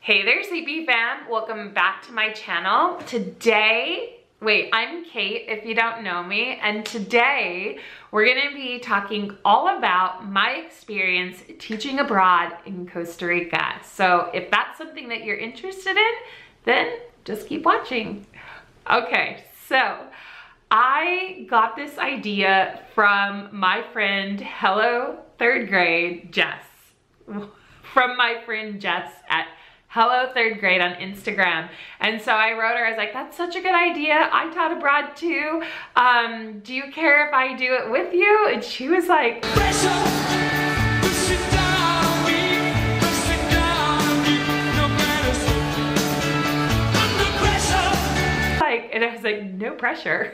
Hey there, CB fam. Welcome back to my channel. Today, I'm Kate if you don't know me, and today we're gonna be talking all about my experience teaching abroad in Costa Rica. So if that's something that you're interested in, then just keep watching. Okay, so I got this idea from my friend, hello third grade, Jess. From my friend Jess at Hello Third Grade on Instagram. And so I wrote her, I was like, that's such a good idea. I taught abroad too. Do you care if I do it with you? And she was like, and I was like, no pressure.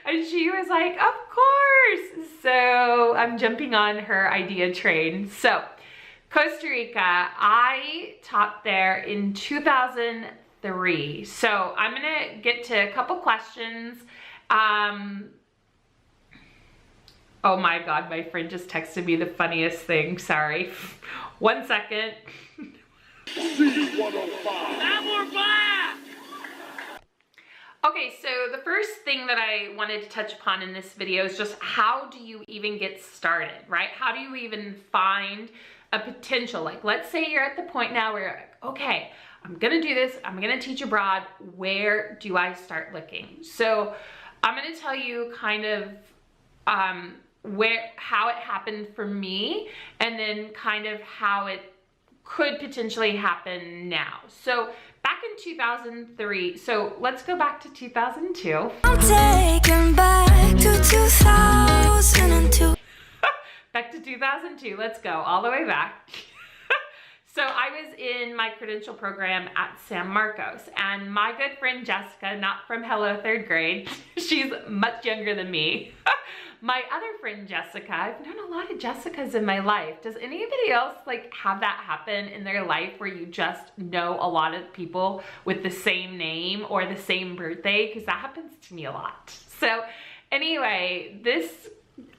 And she was like, of course. So I'm jumping on her idea train. So Costa Rica, I taught there in 2003. So I'm gonna get to a couple questions. Oh my God, my friend just texted me the funniest thing, sorry. 1 second. Okay, so the first thing that I wanted to touch upon in this video is just how do you even get started, right? How do you even find a potential? Like, let's say you're at the point now where you're like, okay, I'm gonna do this, I'm gonna teach abroad, where do I start looking? So I'm gonna tell you kind of how it happened for me, and then kind of how it could potentially happen now. So back in 2003, so let's go back to 2002. I'm taken back to 2002. Back to 2002, let's go all the way back. So I was in my credential program at San Marcos, and my good friend Jessica, not from Hello Third Grade, she's much younger than me. My other friend Jessica, I've known a lot of Jessicas in my life. Does anybody else like have that happen in their life where you just know a lot of people with the same name or the same birthday? Because that happens to me a lot. So anyway, this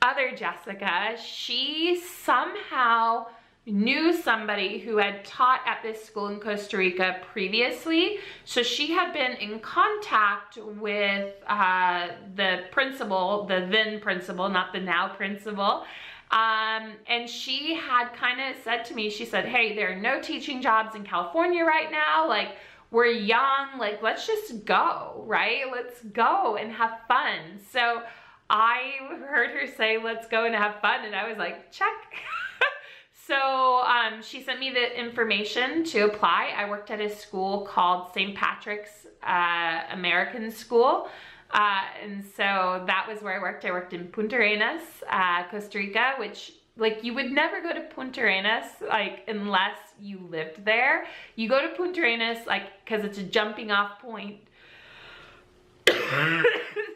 other Jessica, she somehow knew somebody who had taught at this school in Costa Rica previously. So she had been in contact with the principal, the then principal, not the now principal. And she had kind of said to me, she said, hey, there are no teaching jobs in California right now. Like, we're young, like, let's just go, right? Let's go and have fun. So I heard her say, let's go and have fun. And I was like, check. So she sent me the information to apply. I worked at a school called St. Patrick's American School. And so that was where I worked. I worked in Punta Arenas, Costa Rica, which like you would never go to Punta Arenas like unless you lived there. You go to Punta Arenas like because it's a jumping off point.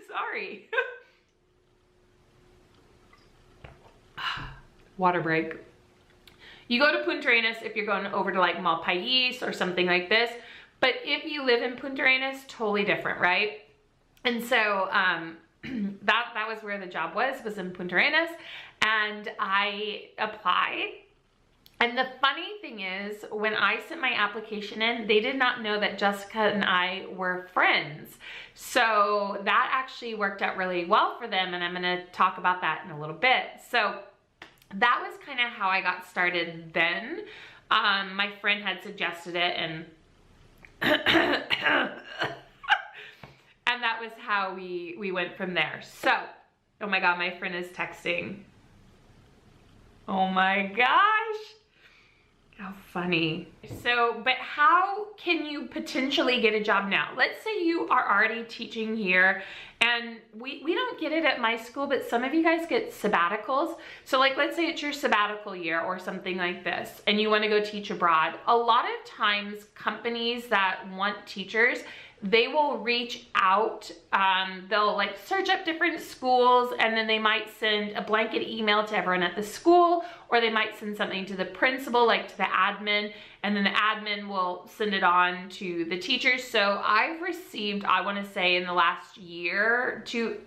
Sorry. Water break. You go to Punta Arenas if you're going over to like Malpais or something like this. But if you live in Punta Arenas, totally different, right? And so that was where the job was in Punta Arenas. And I applied. And the funny thing is, when I sent my application in, they did not know that Jessica and I were friends. So that actually worked out really well for them. And I'm gonna talk about that in a little bit. So that was kind of how I got started then. My friend had suggested it, and and that was how we went from there. So, oh my God, my friend is texting. Oh my gosh. How funny. So, but how can you potentially get a job now? Let's say you are already teaching here, and we don't get it at my school, but some of you guys get sabbaticals. So like, let's say it's your sabbatical year or something like this, and you want to go teach abroad. A lot of times companies that want teachers, they will reach out, they'll like search up different schools, and then they might send a blanket email to everyone at the school, or they might send something to the principal, like to the admin, and then the admin will send it on to the teachers. So I've received, I want to say in the last year, 3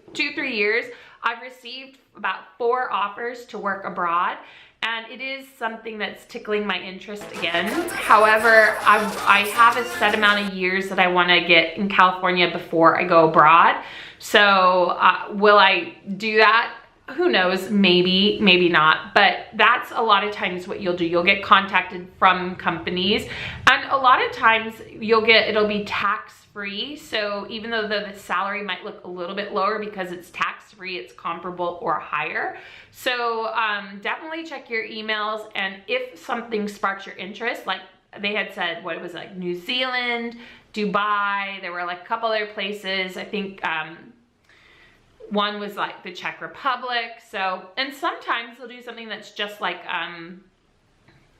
years, I've received about 4 offers to work abroad. and it is something that's tickling my interest again. However, I have a set amount of years that I want to get in California before I go abroad. So will I do that? Who knows, maybe, maybe not, but that's a lot of times what you'll do. You'll get contacted from companies, and a lot of times it'll be tax-free. So even though the salary might look a little bit lower, because it's tax-free, it's comparable or higher. So definitely check your emails, and if something sparks your interest, like they had said, what it was like New Zealand, Dubai, there were like a couple other places, I think one was like the Czech Republic. So, and sometimes they'll do something that's just like,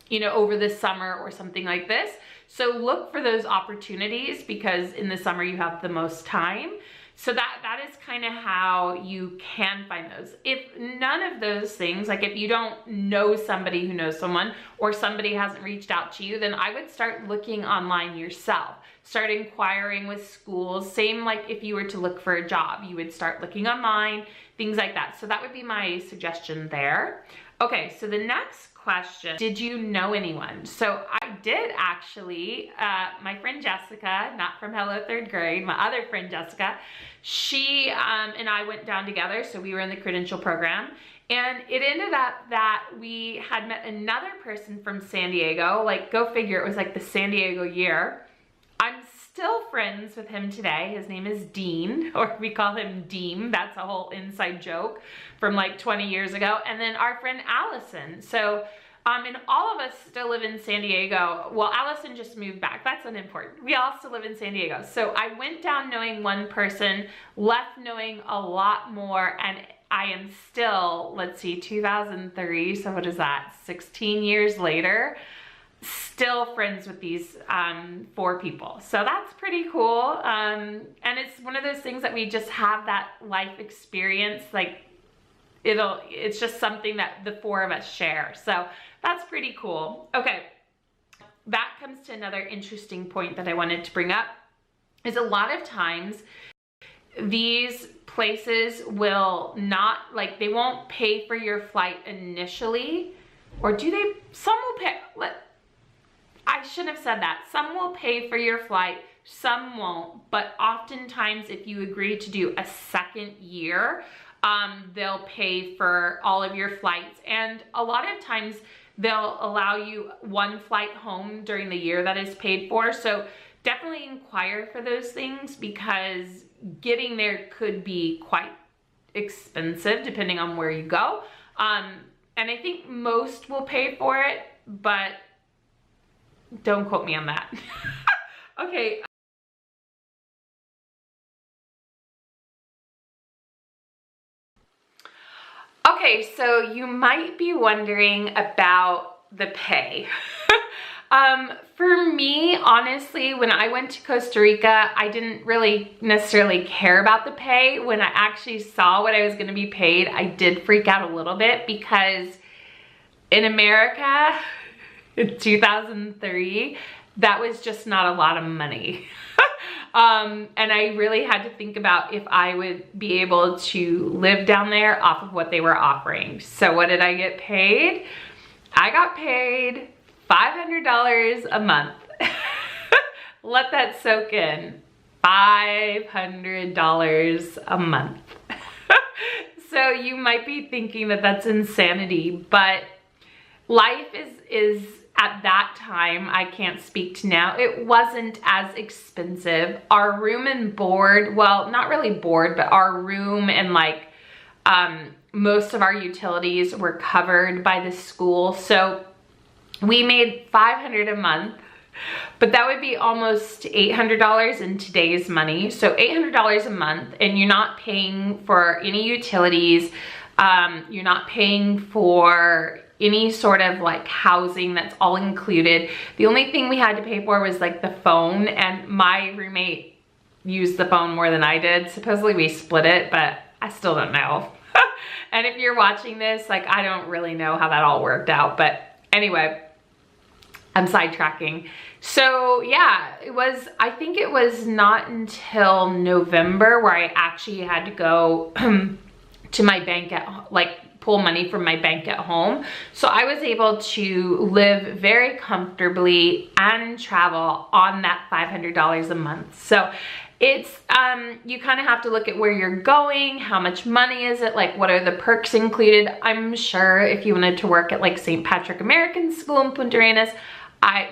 you know, over the summer or something like this. So look for those opportunities, because in the summer you have the most time. So that is kind of how you can find those. If none of those things, like if you don't know somebody who knows someone, or somebody hasn't reached out to you, then I would start looking online yourself. Start inquiring with schools. Same like if you were to look for a job, you would start looking online, things like that. So that would be my suggestion there. Okay, so the next question, did you know anyone? So I did actually. My friend Jessica, not from Hello Third Grade, my other friend Jessica, she and I went down together. So we were in the credential program, and it ended up that we had met another person from San Diego. Like, go figure, it was like the San Diego year. I'm still friends with him today. His name is Dean, or we call him Deem. That's a whole inside joke from like 20 years ago. And then our friend Allison. So, and all of us still live in San Diego. Well, Allison just moved back. That's unimportant. We all still live in San Diego. So I went down knowing one person, left knowing a lot more, and I am still, let's see, 2003. So what is that? 16 years later. Still friends with these 4 people. So that's pretty cool. And it's one of those things that we just have that life experience. Like it's just something that the 4 of us share. So that's pretty cool. Okay, that comes to another interesting point that I wanted to bring up, is a lot of times these places will not, like, they won't pay for your flight initially, or do they? Some will pay. I shouldn't have said that. Some will pay for your flight, some won't, but oftentimes if you agree to do a second year, they'll pay for all of your flights, and a lot of times they'll allow you 1 flight home during the year that is paid for. So definitely inquire for those things, because getting there could be quite expensive depending on where you go. And I think most will pay for it, but don't quote me on that. Okay. Okay, so you might be wondering about the pay. For me, honestly, when I went to Costa Rica, I didn't really necessarily care about the pay. When I actually saw what I was going to be paid, I did freak out a little bit, because in America, in 2003, that was just not a lot of money. And I really had to think about if I would be able to live down there off of what they were offering. So what did I get paid? I got paid $500 a month. Let that soak in. $500 a month. So you might be thinking that that's insanity, but life is at that time, I can't speak to now, it wasn't as expensive. Our room and board, well, not really board, but our room and like most of our utilities were covered by the school. So we made $500 a month, but that would be almost $800 in today's money. So $800 a month, and you're not paying for any utilities. You're not paying for any sort of like housing, that's all included. The only thing we had to pay for was like the phone, and my roommate used the phone more than I did. Supposedly we split it, but I still don't know. And if you're watching this, like, I don't really know how that all worked out, but anyway, I'm sidetracking. So yeah, I think it was not until November where I actually had to go to my bank at, like, pull money from my bank at home. So I was able to live very comfortably and travel on that $500 a month. So it's, you kind of have to look at where you're going, how much money is it, like what are the perks included. I'm sure if you wanted to work at like St. Patrick American School in Punta Arenas,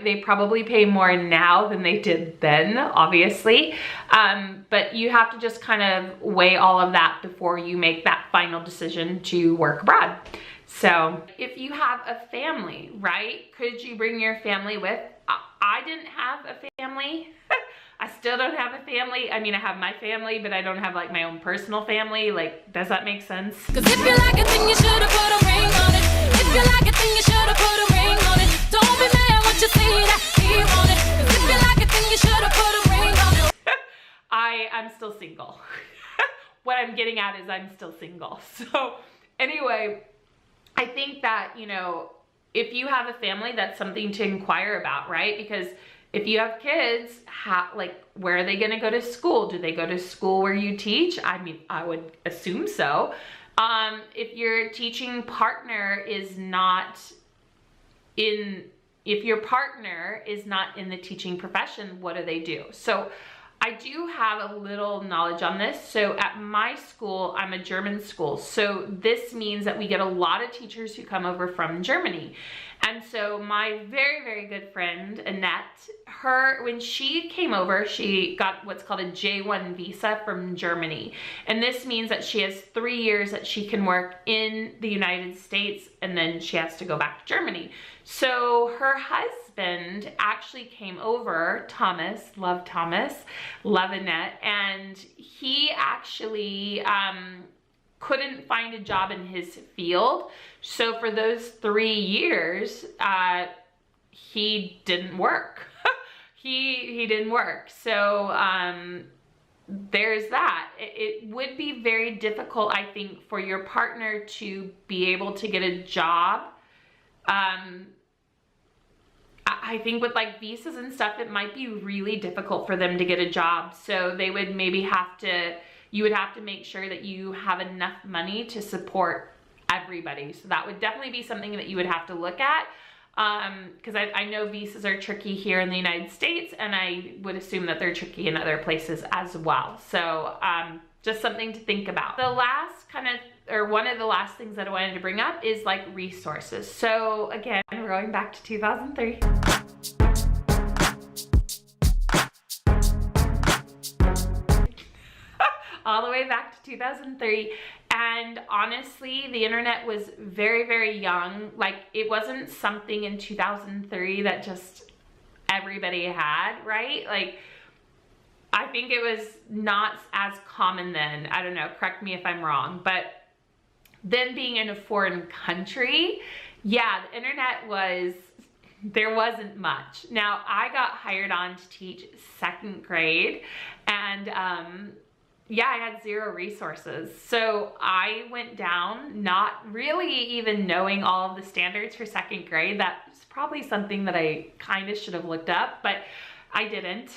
they probably pay more now than they did then, obviously. But you have to just kind of weigh all of that before you make that final decision to work abroad. So if you have a family, right, could you bring your family with? I didn't have a family. I still don't have a family. I mean, I have my family, but I don't have like my own personal family. Like, does that make sense? 'Cause if you like it, then you should have put a ring on it. If you like it, then you should have put a ring on it. Don't be mad what you say that he want it. 'Cause if you like it, then you should have put a ring on it. I'm still single. What I'm getting at is I'm still single. So anyway, I think that, you know, if you have a family, that's something to inquire about, right? Because if you have kids, where are they gonna go to school? Do they go to school where you teach? I mean, I would assume so. If your teaching partner is not if your partner is not in the teaching profession, what do they do? So I do have a little knowledge on this. So at my school, I'm a German school. So this means that we get a lot of teachers who come over from Germany. And so my very, very good friend, Annette, when she came over, she got what's called a J1 visa from Germany. And this means that she has 3 years that she can work in the United States, and then she has to go back to Germany. So her husband actually came over, Thomas, love Annette, and he actually couldn't find a job in his field. So for those 3 years, he didn't work. he didn't work. So there's that. It would be very difficult, I think, for your partner to be able to get a job. I think with like visas and stuff, it might be really difficult for them to get a job. So they would maybe you would have to make sure that you have enough money to support everybody. So that would definitely be something that you would have to look at. Because I know visas are tricky here in the United States, and I would assume that they're tricky in other places as well. So just something to think about. The last one of the last things that I wanted to bring up is like resources. So again, we're going back to 2003. All the way back to 2003. And honestly, the internet was very, very young. Like, it wasn't something in 2003 that just everybody had, right? Like, I think it was not as common then. I don't know, correct me if I'm wrong. But then being in a foreign country, yeah, the internet there wasn't much. Now, I got hired on to teach 2nd grade, and yeah, I had 0 resources. So I went down not really even knowing all of the standards for 2nd grade. That's probably something that I kind of should have looked up, but I didn't.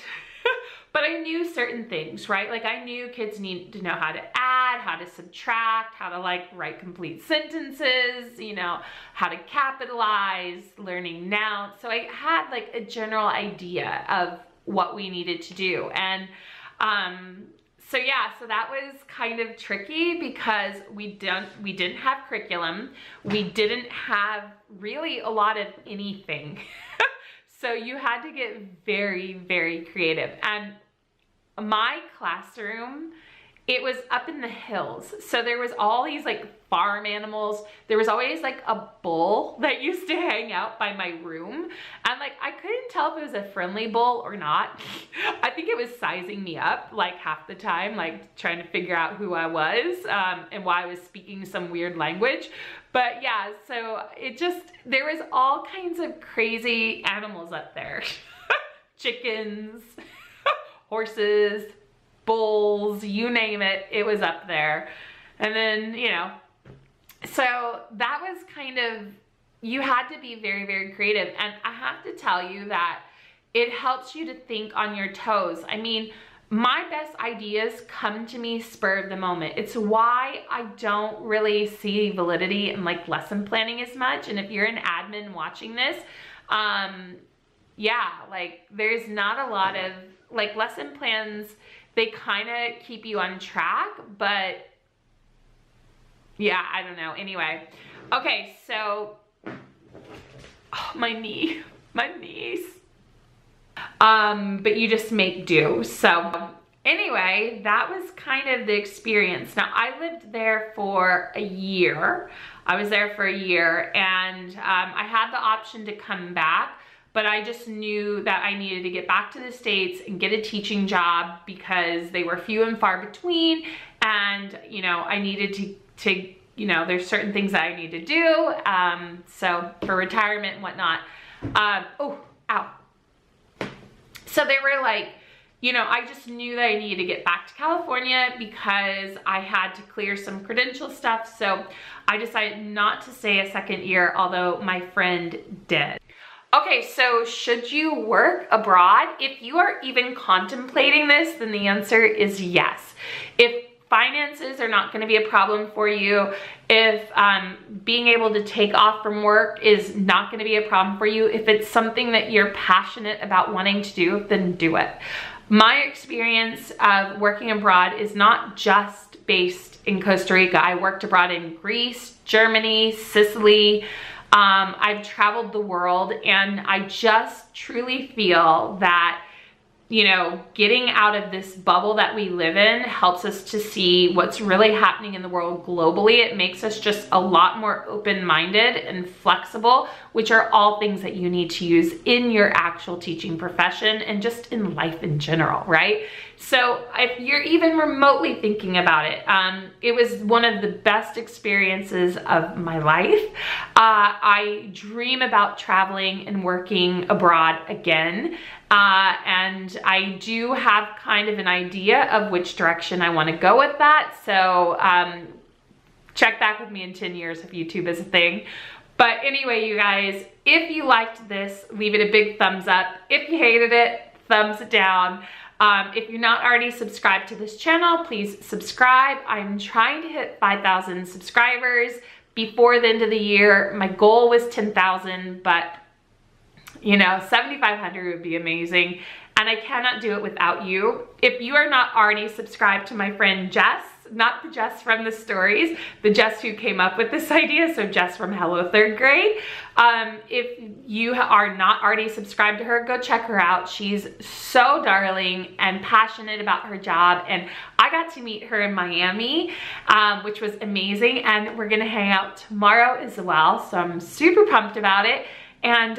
But I knew certain things, right? Like, I knew kids need to know how to add, how to subtract, how to like write complete sentences, you know, how to capitalize, learning nouns. So I had like a general idea of what we needed to do. And so yeah, so that was kind of tricky because we didn't have curriculum. We didn't have really a lot of anything. So you had to get very, very creative. And my classroom, it was up in the hills. So there was all these like farm animals. There was always like a bull that used to hang out by my room. And like, I couldn't tell if it was a friendly bull or not. I think it was sizing me up like half the time, like trying to figure out who I was and why I was speaking some weird language. But yeah, so there was all kinds of crazy animals up there. Chickens, horses, bulls, you name it, it was up there. And then, you know, so that was kind of, you had to be very, very creative. And I have to tell you that it helps you to think on your toes. I mean, my best ideas come to me spur of the moment. It's why I don't really see validity in like lesson planning as much. And if you're an admin watching this, yeah, like there's not a lot of like lesson plans. They kind of keep you on track, but yeah, I don't know. Anyway, okay, so oh, my knees. But you just make do. So anyway, that was kind of the experience. Now I lived there for a year. I was there for a year, and I had the option to come back, but I just knew that I needed to get back to the States and get a teaching job because they were few and far between. And, you know, I needed to you know, there's certain things that I need to do. So for retirement and whatnot. Oh, ow. So they were like, you know, I just knew that I needed to get back to California because I had to clear some credential stuff. So I decided not to stay a second year, although my friend did. Okay, so should you work abroad? If you are even contemplating this, then the answer is yes. If finances are not going to be a problem for you, if being able to take off from work is not going to be a problem for you, if it's something that you're passionate about wanting to do, then do it. My experience of working abroad is not just based in Costa Rica. I worked abroad in Greece, Germany, Sicily. I've traveled the world, and I just truly feel that, you know, getting out of this bubble that we live in helps us to see what's really happening in the world globally. It makes us just a lot more open-minded and flexible, which are all things that you need to use in your actual teaching profession and just in life in general, right? So if you're even remotely thinking about it, it was one of the best experiences of my life. I dream about traveling and working abroad again. And I do have kind of an idea of which direction I want to go with that. So check back with me in 10 years if YouTube is a thing. But anyway, you guys, if you liked this, leave it a big thumbs up. If you hated it, thumbs it down. If you're not already subscribed to this channel, please subscribe. I'm trying to hit 5,000 subscribers before the end of the year. My goal was 10,000, but you know, 7,500 would be amazing. And I cannot do it without you. If you are not already subscribed to my friend Jess, not the Jess from the stories, the Jess who came up with this idea, so Jess from Hello Third Grade. If you are not already subscribed to her, go check her out. She's so darling and passionate about her job, and I got to meet her in Miami, which was amazing, and we're gonna hang out tomorrow as well, so I'm super pumped about it. And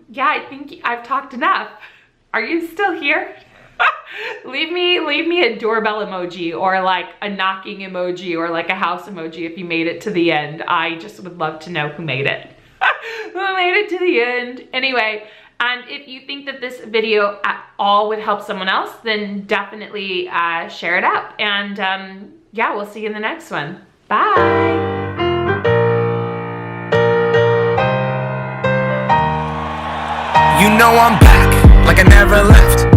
yeah, I think I've talked enough. Are you still here? leave me a doorbell emoji or like a knocking emoji or like a house emoji if you made it to the end. I just would love to know who made it. Who made it to the end. Anyway, and if you think that this video at all would help someone else, then definitely share it out. And yeah, we'll see you in the next one. Bye. You know I'm back, like I never left.